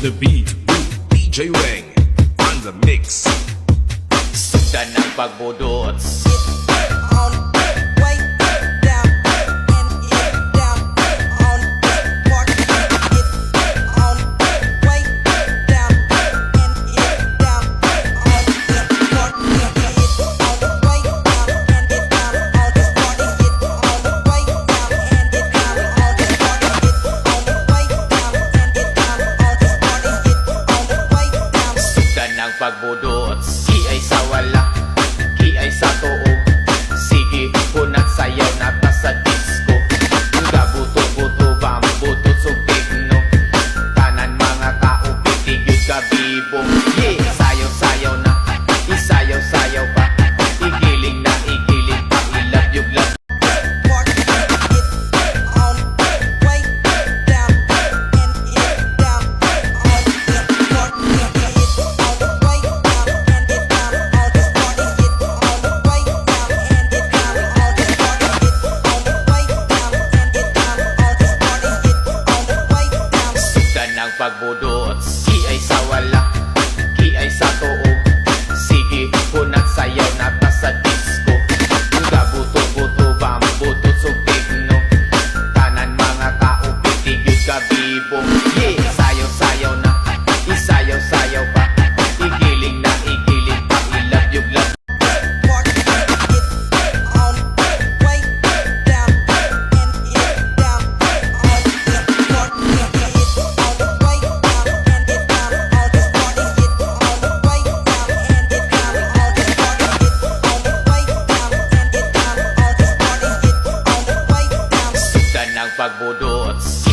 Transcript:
the beat with DJ Weng on the mix. Sugdan ng pagbudot. Pagbudot, ki ay sa wala, ki ay sa tuo. Sige, kunat sayaw na ta sa disco. Gabuto-buto, bambuto, sugigno. Tanan mga tao, pitigil kabibong. Yeah, sayaw-sayaw na, isayaw-sayaw pa. Igiling na, igiling pa, ilabyog-labyog. Pagbudot, ki ay sa wala, ki ay sa tuo. Sige, kunat sayaw na ta sa disco. Gabuto-buto, bambuto, sugigno. Tanan mga tao, pitigil kabibong. Yeah, sayaw-sayaw na, isayaw-sayaw pa. Igiling na, igiling pa, ilabyog-labyog. Pagbudot.